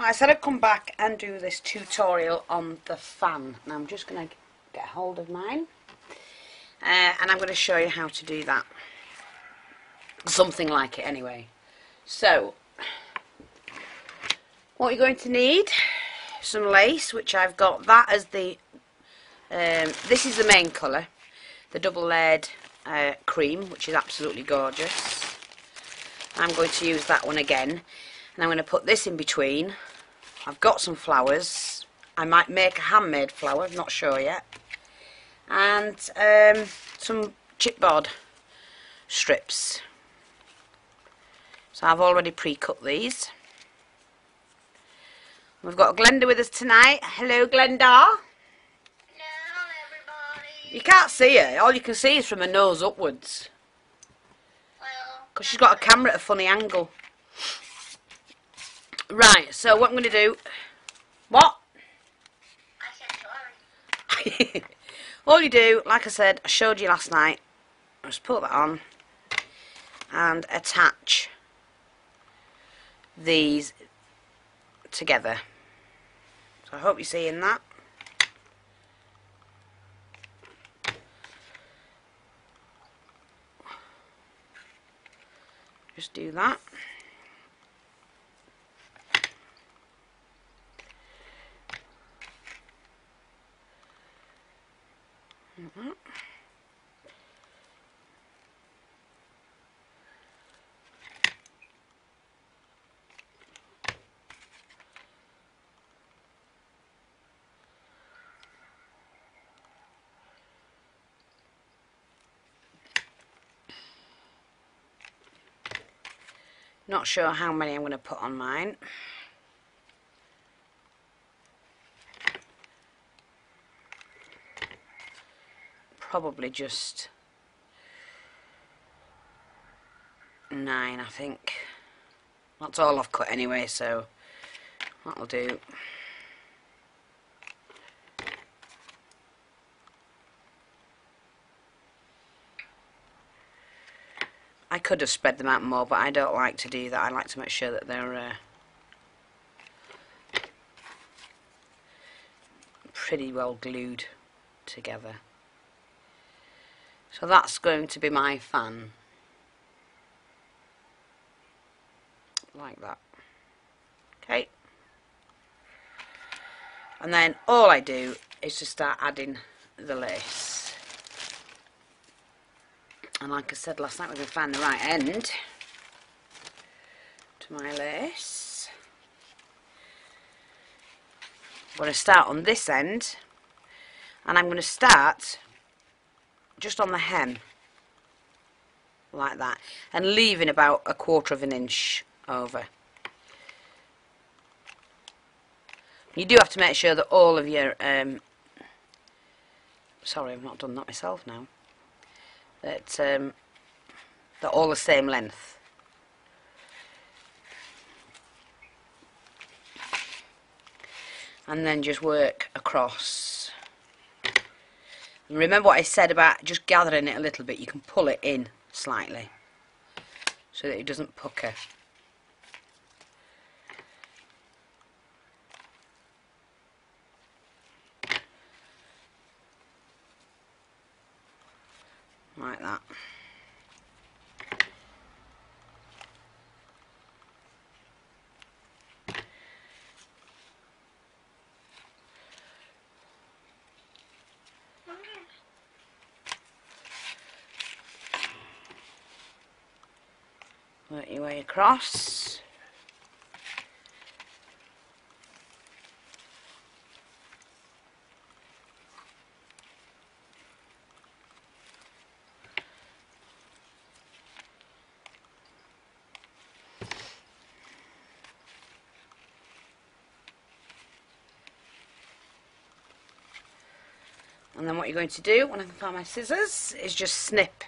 I said I'd come back and do this tutorial on the fan. Now I'm just going to get hold of mine. And I'm going to show you how to do that. Something like it anyway. So, what you're going to need, some lace, which I've got that as the, this is the main colour. The double layered cream, which is absolutely gorgeous. I'm going to use that one again. And I'm going to put this in between. I've got some flowers. I might make a handmade flower, I'm not sure yet. And some chipboard strips. So I've already pre-cut these. We've got Glenda with us tonight. Hello, Glenda. Hello, everybody. You can't see her. All you can see is from her nose upwards. Because she's got a camera at a funny angle. Right, so what I'm going to do... What? I said sorry. All you do, like I said, I showed you last night. Just put that on. And attach these together. So I hope you're seeing that. Just do that. Not sure how many I'm going to put on mine. Probably just 9, I think. That's all I've cut anyway, so that'll do. I could have spread them out more, but I don't like to do that. I like to make sure that they're pretty well glued together. So that's going to be my fan. Like that. Okay. And then all I do is to start adding the lace. And like I said last night, we're going to find the right end to my lace. I'm going to start on this end, and I'm going to start just on the hem, like that, and leaving about 1/4 of an inch over. You do have to make sure that all of your, sorry, I've not done that myself now. That they're all the same length. And then just work across. And remember what I said about just gathering it a little bit. You can pull it in slightly so that it doesn't pucker. Like that. Work your way across. And then what you're going to do, when I can find my scissors, is just snip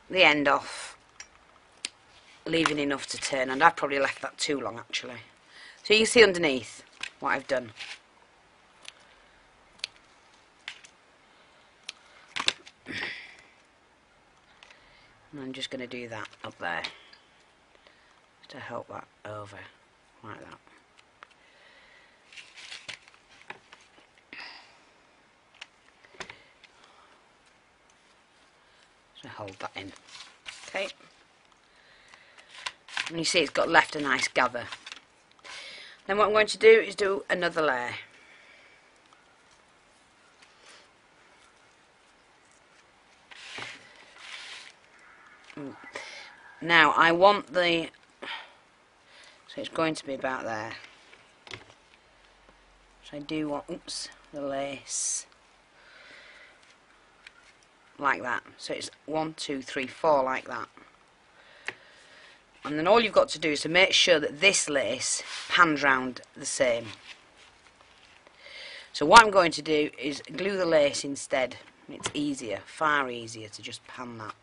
the end off, leaving enough to turn. And I've probably left that too long, actually. So you can see underneath what I've done. And I'm just going to do that up there to help that over, like that. So hold that in. Okay. And you see it's got left a nice gather. Then what I'm going to do is do another layer. Now I want the, so it's going to be about there. So I do want, oops, the lace like that. So it's 1, 2, 3, 4 like that. And then all you've got to do is to make sure that this lace pans round the same. So what I'm going to do is glue the lace instead. It's easier, far easier to just pan that.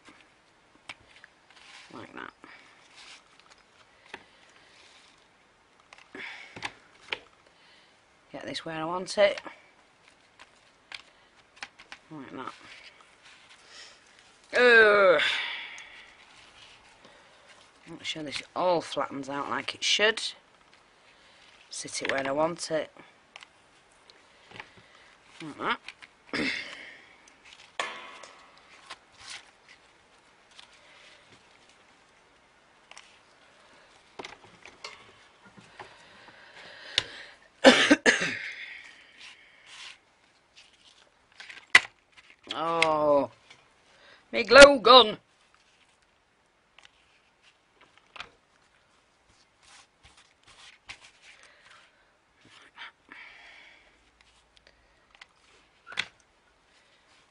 Like that. Get this where I want it. Like that. Make sure this all flattens out like it should. Sit it where I want it. Like that. Oh, me glue gun.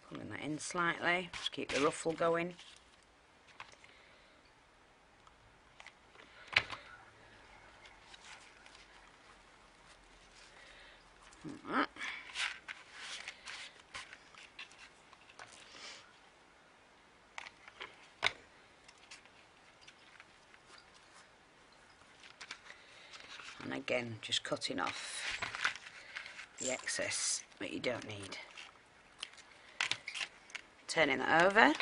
Pulling that in slightly, just keep the ruffle going. Like that. And again, just cutting off the excess that you don't need. Turning that over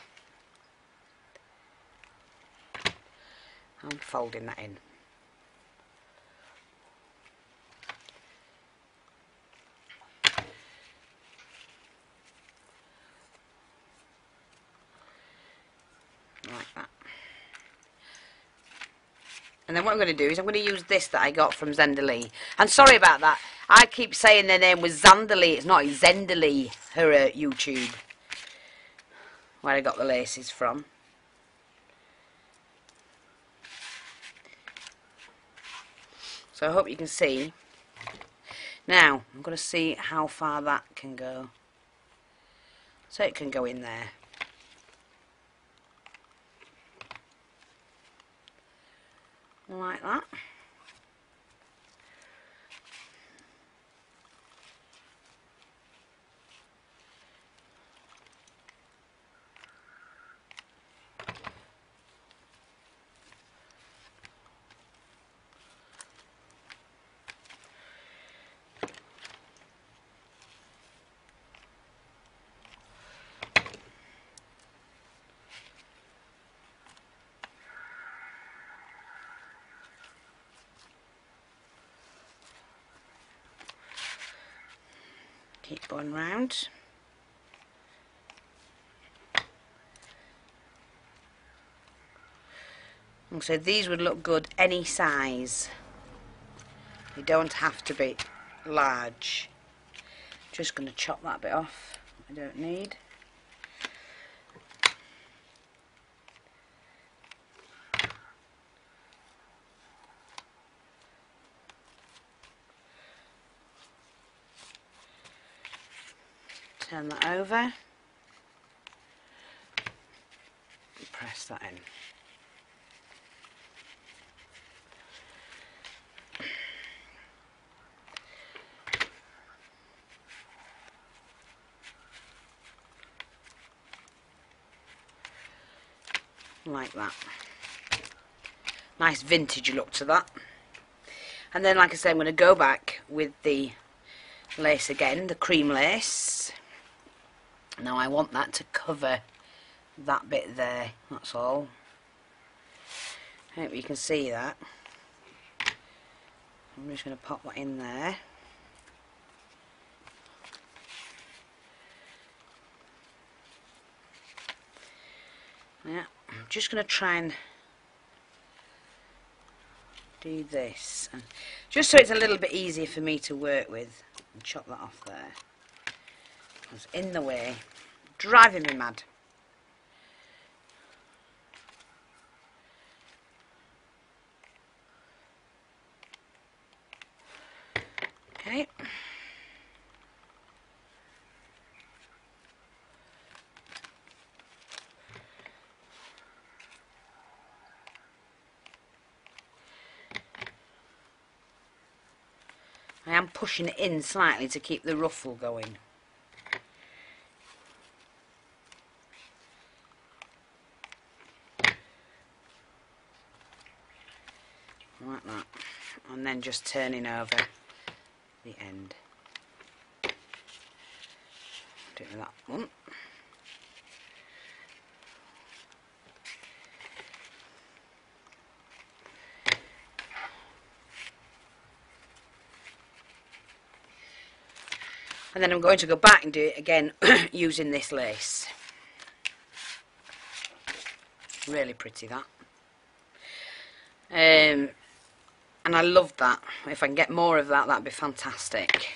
and folding that in. Like that. And then what I'm going to do is I'm going to use this that I got from Zenderly. And sorry about that. I keep saying their name was Zanderly. It's not, it's Zenderly, her YouTube. Where I got the laces from. So I hope you can see. Now, I'm going to see how far that can go. So it can go in there. Like that. Keep going round. And so these would look good any size. They don't have to be large. Just going to chop that bit off. I don't need. Turn that over. Press that in. Like that. Nice vintage look to that. And then, like I said, I'm going to go back with the lace again, the cream lace. Now I want that to cover that bit there, that's all. I hope you can see that. I'm just going to pop that in there. just going to try and do this, and just so it's a little bit easier for me to work with. And chop that off there. It's in the way, driving me mad. Okay. I am pushing it in slightly to keep the ruffle going. Like that. And then just turning over the end. Do it with that one. And then I'm going to go back and do it again using this lace. Really pretty, that. And I love that. If I can get more of that, that'd be fantastic.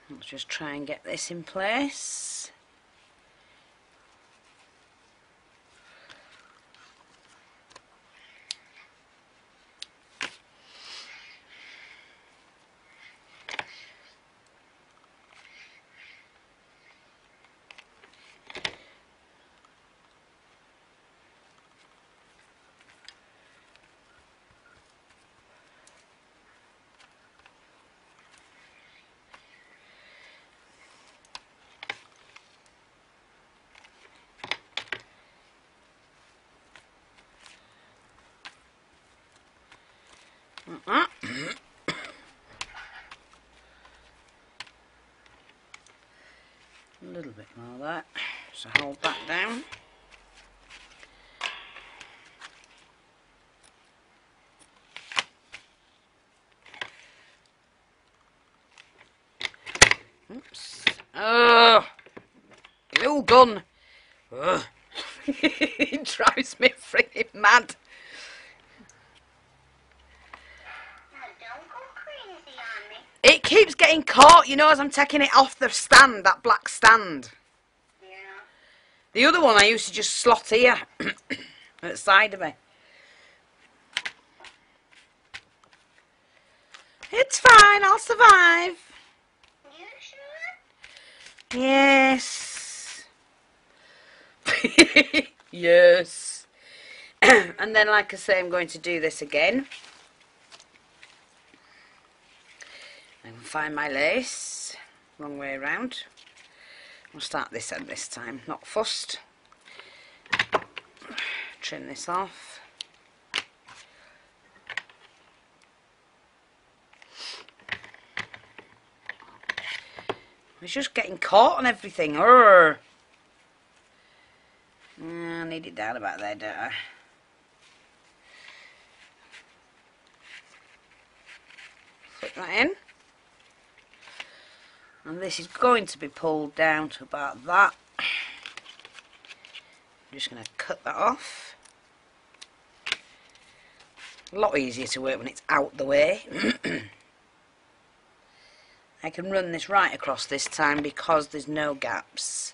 Let's just try and get this in place. A little bit more of that, so hold that down. Oops. Oh, glue gun. Ugh. It drives me freaking mad. Don't go crazy on me. It keeps getting caught, you know, as I'm taking it off the stand, that black stand. Yeah. The other one I used to just slot here at the side of me. It's fine, I'll survive. You sure? Yes. Yes. And then, like I say, I'm going to do this again. And find my lace. Wrong way around. I'll start this end this time, not fussed. Trim this off. It's just getting caught on everything. Urgh. I need it down about there, don't I? Put that in. And this is going to be pulled down to about that. I'm just going to cut that off. A lot easier to work when it's out the way. I can run this right across this time because there's no gaps.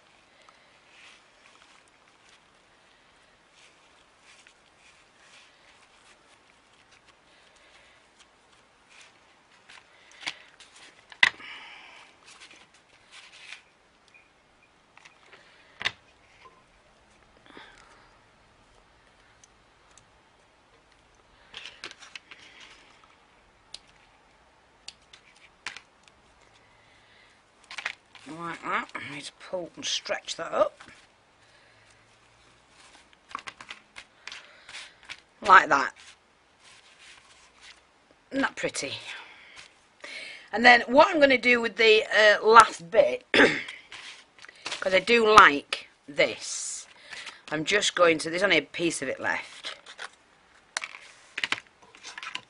Like that. I need to pull and stretch that up. Like that. Isn't that pretty? And then what I'm going to do with the last bit, because I do like this, I'm just going to, there's only a piece of it left.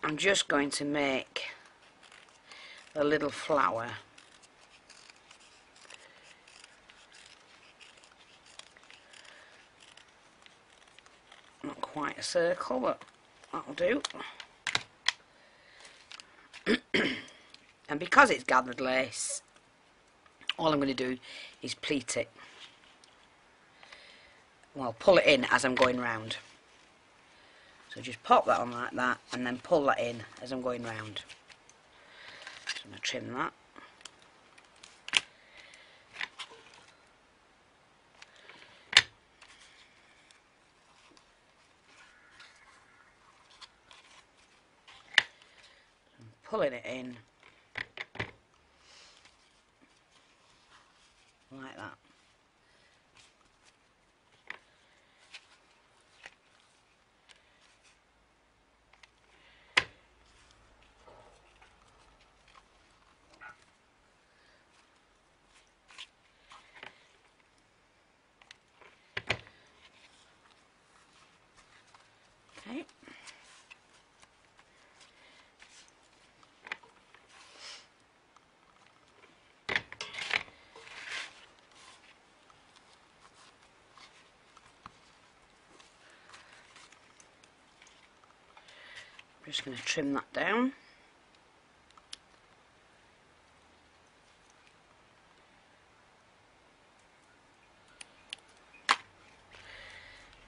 I'm just going to make a little flower. Not quite a circle, but that'll do. And because it's gathered lace, all I'm going to do is pleat it. Well, pull it in as I'm going round. So just pop that on like that, and then pull that in as I'm going round. So I'm going to trim that. Pulling it in like that. Okay. I'm just going to trim that down.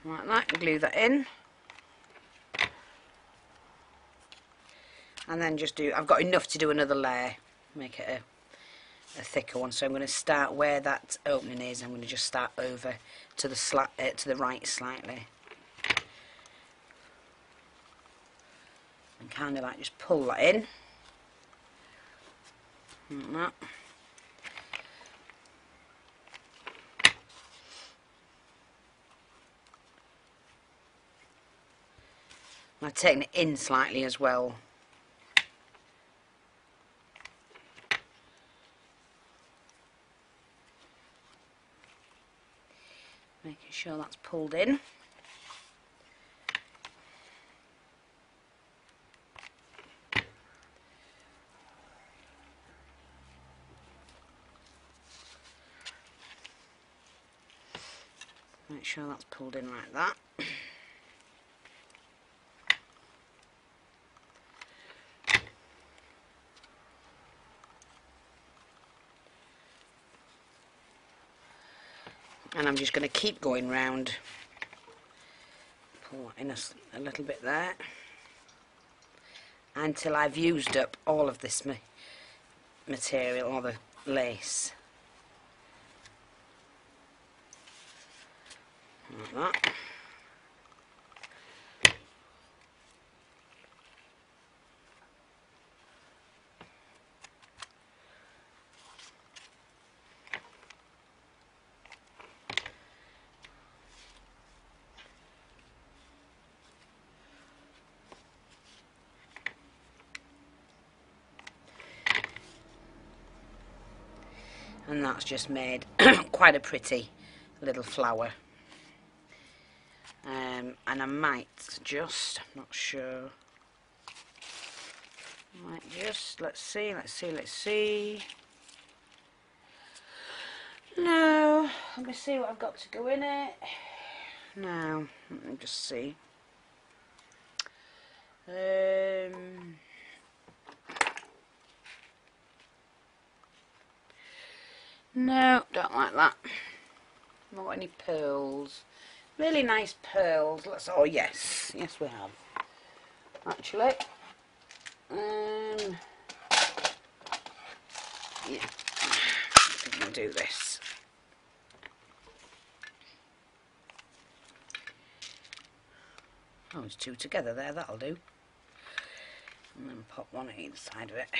Like that, and glue that in. And then just do, I've got enough to do another layer, make it a thicker one. So I'm going to start where that opening is. I'm going to just start over to the right slightly. And kind of like just pull that in. Like that. I'm taking it in slightly as well. Making sure that's pulled in. Make sure that's pulled in like that. And I'm just going to keep going round. Pull that in a little bit there. Until I've used up all of this material, or the lace. Like that. And that's just made quite a pretty little flower. And I might just, I'm not sure, might just, let's see. No, let me see what I've got to go in it. No, let me just see. No, don't like that. Not got any pearls. Really nice pearls. Oh yes, yes we have. Actually, yeah. I'm gonna do this. Oh, there's two together there. That'll do. And then pop one at either side of it.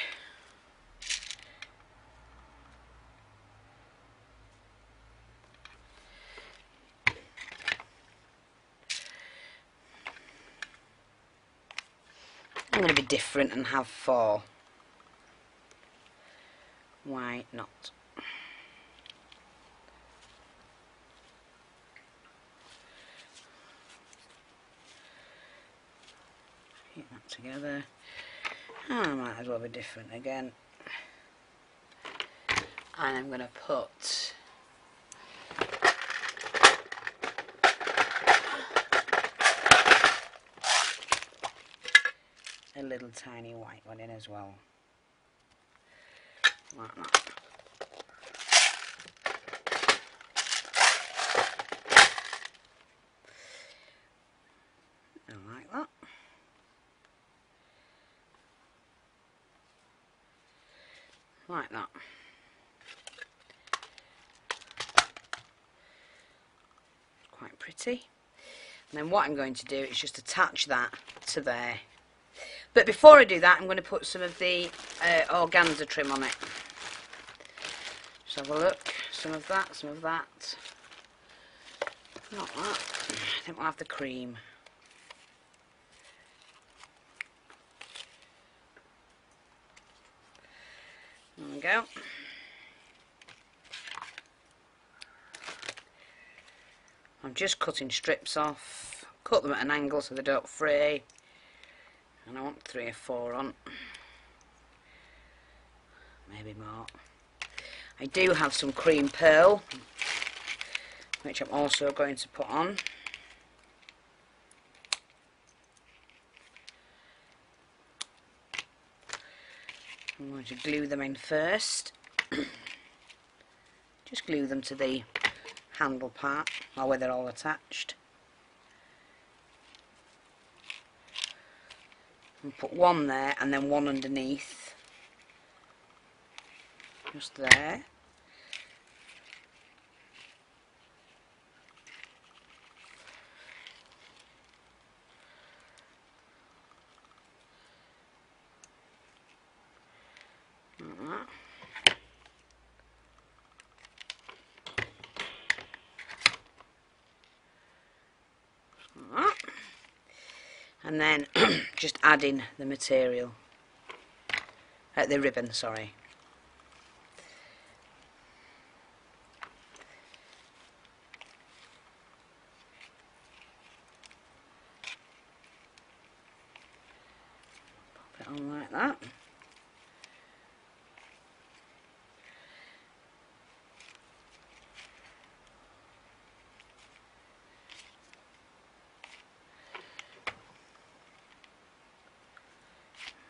I'm going to be different and have 4. Why not? I think together. Oh, I might as well be different again. And I'm going to put a little tiny white one in as well. Like that. And like that. Like that. Quite pretty. And then what I'm going to do is just attach that to there. But before I do that, I'm going to put some of the organza trim on it. Just have a look. Some of that, some of that. Not that. I think we'll have the cream. There we go. I'm just cutting strips off. Cut them at an angle so they don't fray. And I want 3 or 4 on. Maybe more. I do have some cream pearl, which I'm also going to put on. I'm going to glue them in first. Just glue them to the handle part, or where they're all attached. And put one there and then one underneath. Just there. Like that. Like that. And then just add in the material, the ribbon, sorry. Pop it on like that.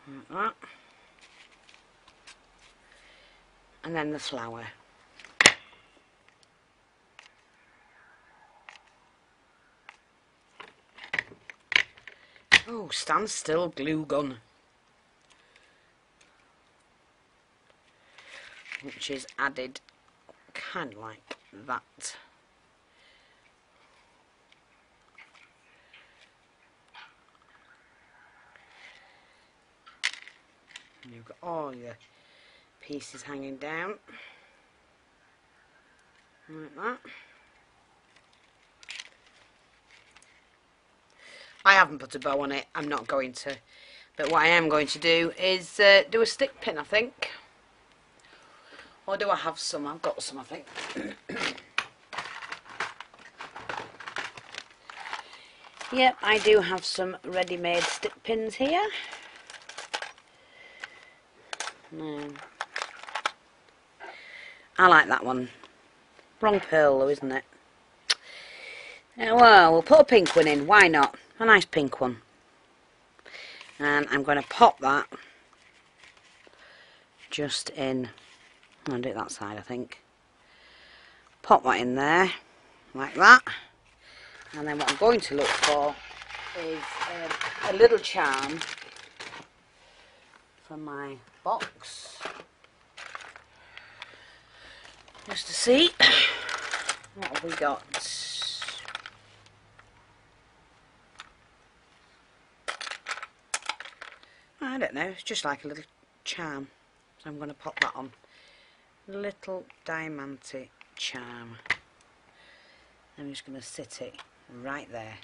Like that. And then the flower. Oh, stand still, glue gun. Which is added kind of like that. And you've got all your pieces hanging down like that. I haven't put a bow on it, I'm not going to, but what I am going to do is do a stick pin, I think. Or do I have some? I've got some, I think. Yep, I do have some ready-made stick pins here. I like that one. Wrong pearl though, isn't it? Well, we'll put a pink one in, why not? A nice pink one. And I'm going to pop that just in. I'll do it that side, I think. Pop that in there, like that. And then what I'm going to look for is a little charm from my box. Just to see. What have we got? I don't know, it's just like a little charm. So I'm going to pop that on. Little diamante charm. I'm just going to sit it right there.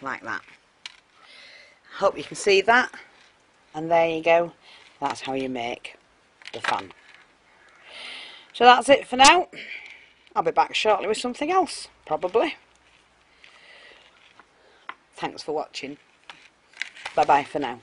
Like that. Hope you can see that. And there you go. That's how you make the fan. So that's it for now. I'll be back shortly with something else, probably. Thanks for watching. Bye bye for now.